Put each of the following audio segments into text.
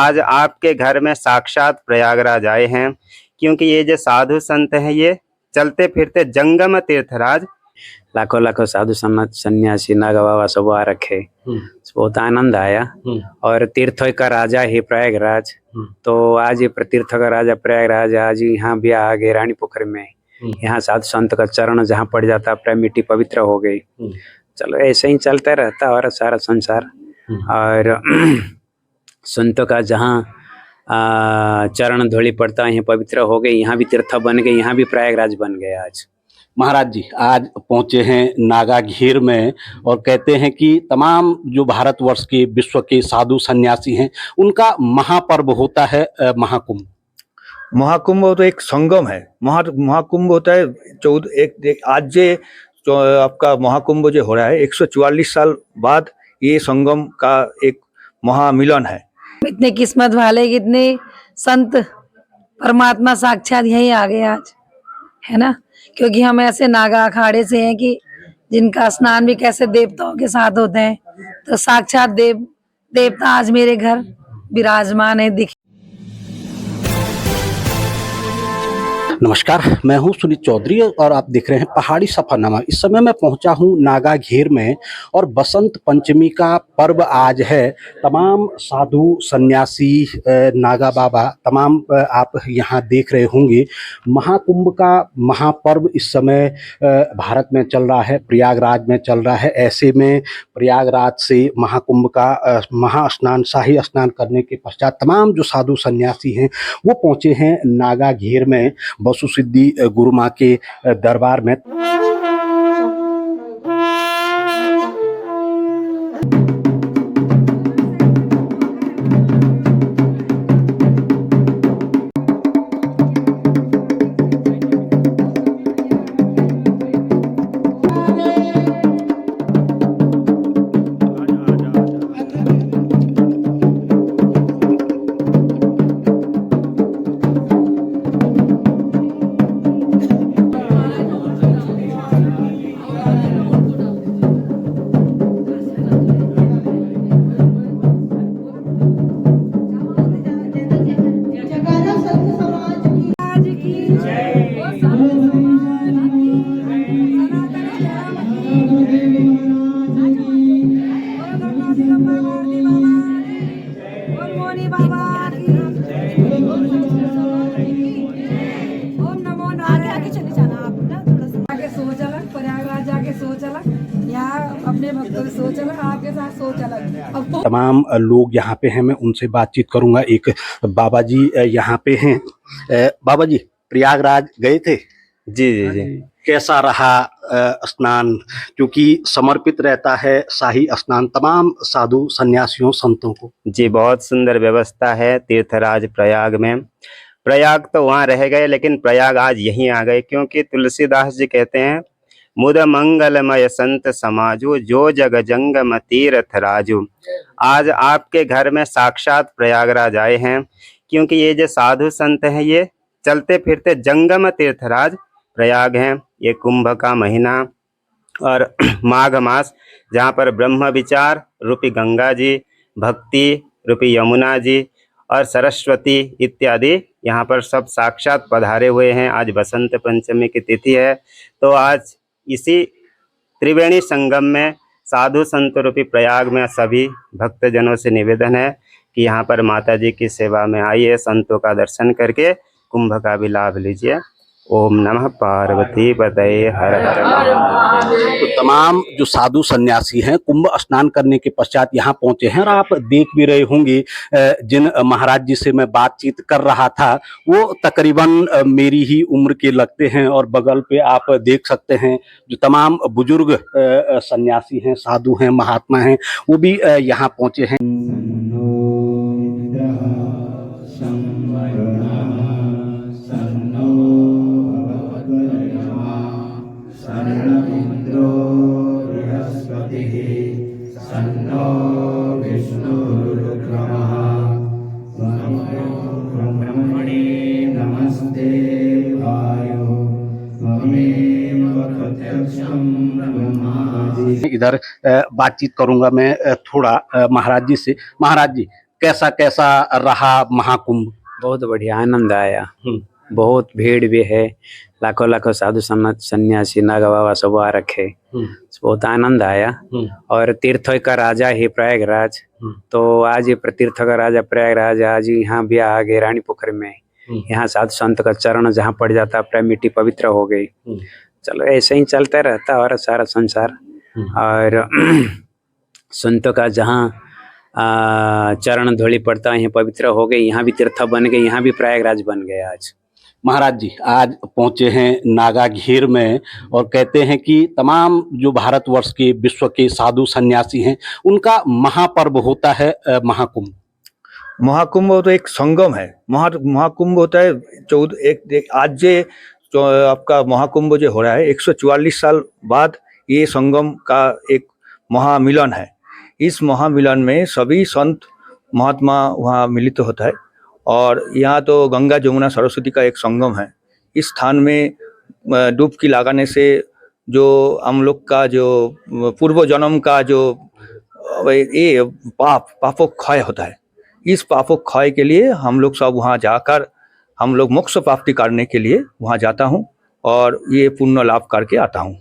आज आपके घर में साक्षात प्रयागराज आए हैं, क्योंकि ये जो साधु संत हैं ये चलते फिरते जंगम तीर्थराज। लाखों लाखों साधु सन्यासी नागा बाबा सब आ रखे, बहुत आनंद आया। और तीर्थों का राजा है प्रयागराज, तो आज ये तीर्थों का राजा प्रयागराज आज यहाँ भी आ गए रानी पोखर में। यहाँ साधु संत का चरण जहाँ पड़ जाता है मिट्टी पवित्र हो गई। चलो ऐसे ही चलता रहता और सारा संसार। और संतों का जहाँ चरण धूलि पड़ता है यहाँ पवित्र हो गई, यहाँ भी तीर्थ बन गए, यहाँ भी प्रयागराज बन गए। आज महाराज जी आज पहुंचे हैं नागाघीर में और कहते हैं कि तमाम जो भारतवर्ष के विश्व के साधु सन्यासी हैं उनका महापर्व होता है महाकुंभ। महाकुंभ तो एक संगम है। महाकुंभ होता है आज जो आपका महाकुंभ जो हो रहा है 144 साल बाद ये संगम का एक महामिलन है। इतने किस्मत वाले कितने संत परमात्मा साक्षात यहीं आ गए आज, है ना। क्योंकि हम ऐसे नागा अखाड़े से हैं कि जिनका स्नान भी कैसे देवताओं के साथ होते हैं, तो साक्षात देवता आज मेरे घर विराजमान है। दिख नमस्कार, मैं हूं सुनीत चौधरी और आप देख रहे हैं पहाड़ी सफरनामा। इस समय मैं पहुंचा हूं नागाघीर में और बसंत पंचमी का पर्व आज है। तमाम साधु सन्यासी नागा बाबा तमाम आप यहां देख रहे होंगे। महाकुंभ का महापर्व इस समय भारत में चल रहा है, प्रयागराज में चल रहा है। ऐसे में प्रयागराज से महाकुंभ का महास्नान शाही स्नान करने के पश्चात तमाम जो साधु सन्यासी हैं वो पहुंचे हैं नागाघीर में बसु सिद्धि गुरु माँ के दरबार में। तमाम लोग यहाँ पे हैं, मैं उनसे बातचीत करूंगा। एक बाबा जी यहाँ पे हैं। बाबा जी प्रयागराज गए थे? जी जी जी। कैसा रहा स्नान? क्योंकि समर्पित रहता है शाही स्नान तमाम साधु सन्यासियों संतों को। जी बहुत सुंदर व्यवस्था है तीर्थराज प्रयाग में। प्रयाग तो वहाँ रह गए लेकिन प्रयाग आज यहीं आ गए, क्योंकि तुलसीदास जी कहते हैं मुद मंगलमय संत समाजो जो जग जंगम तीर्थ राजू। आज आपके घर में साक्षात प्रयागराज आए हैं, क्योंकि ये जो साधु संत हैं ये चलते फिरते जंगम तीर्थराज प्रयाग हैं। ये कुंभ का महीना और माघ मास, जहाँ पर ब्रह्म विचार रूपी गंगा जी, भक्ति रूपी यमुना जी और सरस्वती इत्यादि यहाँ पर सब साक्षात पधारे हुए हैं। आज बसंत पंचमी की तिथि है, तो आज इसी त्रिवेणी संगम में साधु संत रूपी प्रयाग में सभी भक्तजनों से निवेदन है कि यहाँ पर माता जी की सेवा में आइए, संतों का दर्शन करके कुंभ का भी लाभ लीजिए। ओम नमः पार्वती पतये हर हर महादेव। तो तमाम जो साधु सन्यासी हैं कुंभ स्नान करने के पश्चात यहाँ पहुंचे हैं और आप देख भी रहे होंगे जिन महाराज जी से मैं बातचीत कर रहा था वो तकरीबन मेरी ही उम्र के लगते हैं। और बगल पे आप देख सकते हैं जो तमाम बुजुर्ग सन्यासी हैं, साधु हैं, महात्मा हैं, वो भी यहाँ पहुंचे हैं। इधर बातचीत करूंगा मैं थोड़ा महाराज जी से। महाराज जी कैसा कैसा रहा महाकुंभ? बहुत बढ़िया आनंद आया। बहुत भीड़ भी है, लाखों लाखों साधु संत सन्यासी नागा बाबा सब आ रखे। बहुत आनंद आया। और तीर्थों का राजा ही प्रयागराज, तो आज ये तीर्थ का राजा प्रयागराज आज यहाँ भी आ गए रानी पोखर में। यहाँ साधु संत का चरण जहाँ पड़ जाता प्राय मिट्टी पवित्र हो गई। चलो ऐसे ही चलता रहता और सारा संसार। और संतों का जहाँ चरण धूलि पड़ता है, यहाँ पवित्र हो गई, यहाँ भी तीर्थ बन गए, यहाँ भी प्रयागराज बन गए आज। महाराज जी आज पहुंचे हैं नागा घेर में और कहते हैं कि तमाम जो भारतवर्ष के विश्व के साधु सन्यासी हैं उनका महापर्व होता है महाकुंभ। महाकुंभ तो एक संगम है। महाकुंभ होता है आज जे आपका महाकुंभ जो हो रहा है 144 साल बाद ये संगम का एक महामिलन है। इस महामिलन में सभी संत महात्मा वहाँ मिलित होता है। और यहाँ तो गंगा जमुना सरस्वती का एक संगम है। इस स्थान में डुबकी लगाने से जो हम लोग का जो पूर्व जन्म का जो ये पापों क्षय होता है, इस पापों क्षय के लिए हम लोग सब वहाँ जाकर हम लोग मोक्ष प्राप्ति करने के लिए वहाँ जाता हूँ और ये पुण्य लाभ करके आता हूँ।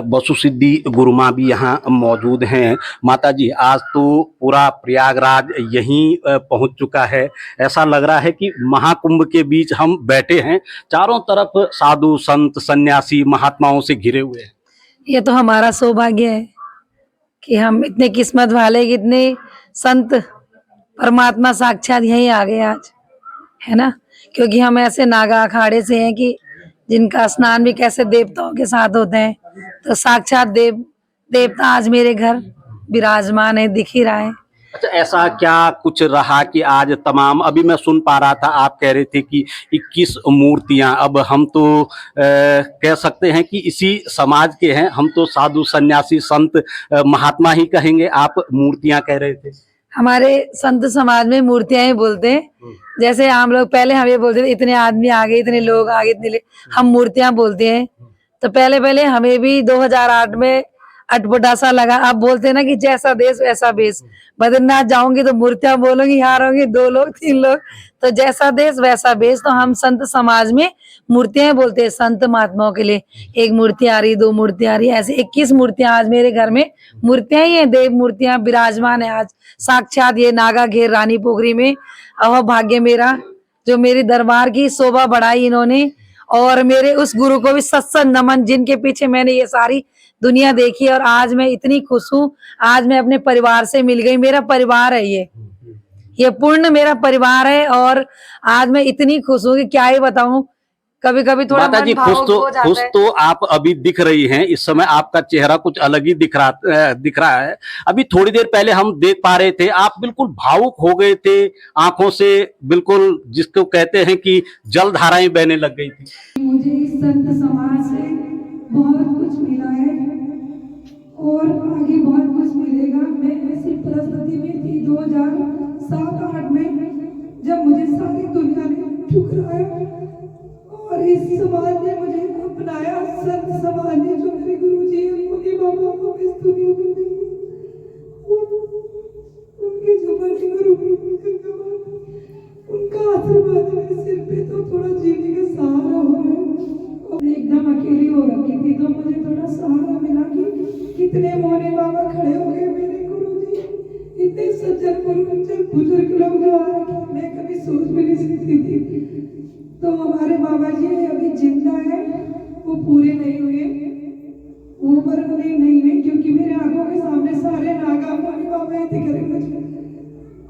वसुसिद्धि गुरुमा भी यहाँ मौजूद हैं। माता जी आज तो पूरा प्रयागराज यहीं पहुंच चुका है। ऐसा लग रहा है कि महाकुंभ के बीच हम बैठे हैं, चारों तरफ साधु संत सन्यासी महात्माओं से घिरे हुए हैं। ये तो हमारा सौभाग्य है कि हम इतने किस्मत वाले कि इतने संत परमात्मा साक्षात यहीं आ गए आज, है ना। क्योंकि हम ऐसे नागा अखाड़े से हैं कि जिनका स्नान भी कैसे देवताओं के साथ होते हैं, तो साक्षात देवता आज मेरे घर विराजमान है, दिख ही रहा है। अच्छा ऐसा क्या कुछ रहा कि आज तमाम, अभी मैं सुन पा रहा था आप कह रहे थे कि 21 मूर्तियां, अब हम तो कह सकते हैं कि इसी समाज के हैं, हम तो साधु सन्यासी संत महात्मा ही कहेंगे, आप मूर्तियां कह रहे थे। हमारे संत समाज में मूर्तियां ही बोलते हैं। जैसे हम लोग पहले हम ये बोलते थे इतने आदमी आ गए, इतने लोग आ गए, हम मूर्तियां बोलते हैं। तो पहले हमें भी 2008 में अटपटा लगा। अब बोलते हैं ना कि जैसा देश वैसा बेस। बद्रीनाथ जाऊंगी तो मूर्तियां बोलूंगी, यहाँ रहूंगी 2 लोग 3 लोग, तो जैसा देश वैसा बेस। तो हम संत समाज में मूर्तियां बोलते हैं संत महात्माओं के लिए। 1 मूर्ति आ रही, 2 मूर्ति आ रही, ऐसे 21 मूर्तियां आज मेरे घर में मूर्तियां ही है, देव मूर्तियां विराजमान है आज साक्षात ये नागा घेर रानी पोखरी में। अहो भाग्य मेरा जो मेरी दरबार की शोभा बढ़ाई इन्होंने, और मेरे उस गुरु को भी सत नमन जिनके पीछे मैंने ये सारी दुनिया देखी। और आज मैं इतनी खुश हूँ, आज मैं अपने परिवार से मिल गई। मेरा परिवार है ये पूर्ण मेरा परिवार है। और आज मैं इतनी खुश हूँ कि क्या ही बताऊं। कभी कभी थोड़ा माता जी खुश तो आप अभी दिख रही हैं, इस समय आपका चेहरा कुछ अलग ही दिख रहा है। अभी थोड़ी देर पहले हम देख पा रहे थे आप बिल्कुल भावुक हो गए थे, आंखों से बिल्कुल जिसको कहते हैं कि जल धाराएं बहने लग गई थी। मुझे इस संत समाज से बहुत कुछ मिला है और आगे बहुत कुछ मिलेगा। मैं ऐसी परिस्थिति में थी 2007-8 में, जब मुझे सारी दुनिया ने ठुकराया और इस समाज ने मुझे अपनाया। संत समाज ने, जो मेरे गुरुजी हैं मुनि बाबा को इस दुनिया में उनके जो बड़े गुरु उनका आशीर्वाद मेरे सिर पे, तो थोड़ा जीने का सहारा हो रहा है। और एकदम अकेली हो रखी थी, तो मुझे थोड़ा सहारा मिला कि कितने मोने बाबा खड़े हो गए मेरे गुरुजी। इतने सज्जन बुजुर्ग लोग जो आ रखे मैं कभी सोच भी नहीं सकती थी। तो हमारे बाबा जी अभी जिंदा है, वो पूरे नहीं हुए, वो परमने नहीं हुए, क्योंकि मेरे आंखों के सामने सारे नागा हमारे बाबा थे करे मुझे।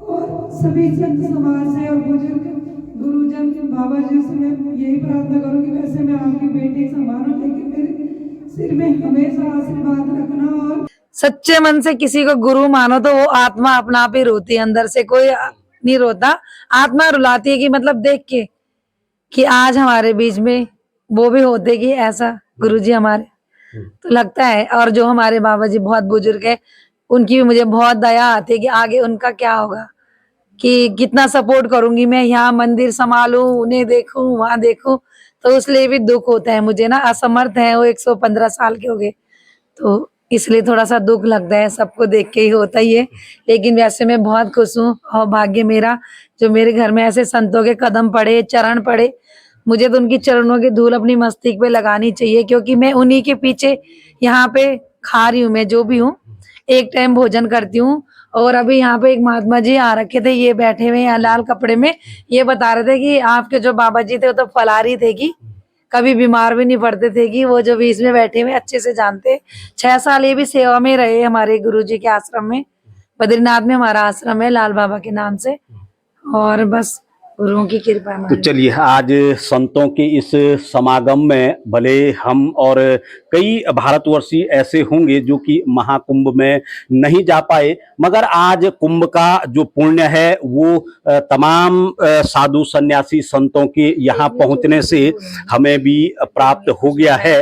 और सभी संत समाज से और बुजुर्ग गुरुजन बाबा जी से मैं यही प्रार्थना करूंगी, वैसे मैं आपकी बेटी समान हूं, लेकिन मेरे सिर में हमेशा आशीर्वाद रखना। और सच्चे मन से किसी को गुरु मानो तो वो आत्मा अपना आप ही रोती है, अंदर से कोई नहीं रोता, आत्मा रुलाती है कि मतलब देख के कि आज हमारे बीच में वो भी होते कि ऐसा गुरुजी हमारे, तो लगता है। और जो हमारे बाबा जी बहुत बुजुर्ग है, उनकी भी मुझे बहुत दया आती है कि आगे उनका क्या होगा, कि कितना सपोर्ट करूंगी मैं, यहाँ मंदिर संभालूं, उन्हें देखूं, वहां देखूं, तो उसलिए भी दुख होता है मुझे ना। असमर्थ है वो, 115 साल के हो गए, तो इसलिए थोड़ा सा दुख लगता है, सबको देख के ही होता ही है। लेकिन वैसे मैं बहुत खुश हूँ और भाग्य मेरा जो मेरे घर में ऐसे संतों के कदम पड़े, चरण पड़े। मुझे तो उनकी चरणों की धूल अपनी मस्तक पे लगानी चाहिए, क्योंकि मैं उन्हीं के पीछे यहाँ पे खा रही हूँ, मैं जो भी हूँ, एक टाइम भोजन करती हूँ। और अभी यहाँ पे एक महात्मा जी आ रखे थे, ये बैठे हुए हैं लाल कपड़े में, ये बता रहे थे कि आपके जो बाबा जी थे वो तो फलारी थे, कि कभी बीमार भी नहीं पड़ते थे, कि वो जो बीच में बैठे हुए अच्छे से जानते। 6 साल ये भी सेवा में रहे हमारे गुरुजी के आश्रम में, बद्रीनाथ में हमारा आश्रम है लाल बाबा के नाम से। और बस गुरुओं की कृपा है तो हमारी। चलिए, आज संतों के इस समागम में भले हम और कई भारतवर्षी ऐसे होंगे जो कि महाकुंभ में नहीं जा पाए, मगर आज कुंभ का जो पुण्य है वो तमाम साधु सन्यासी संतों के यहाँ पहुँचने से हमें भी प्राप्त हो गया है।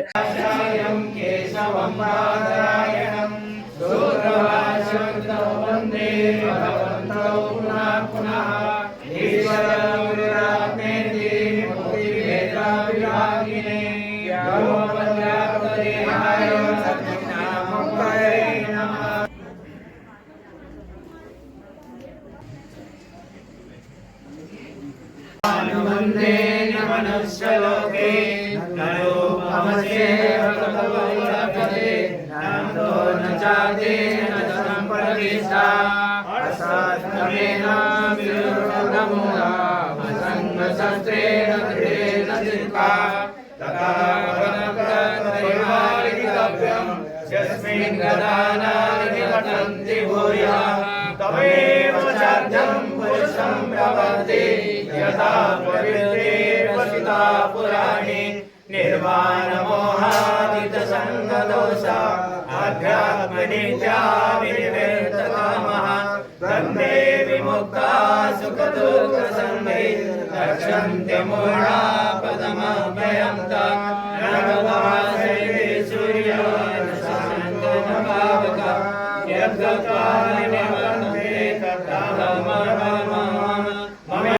सूर्य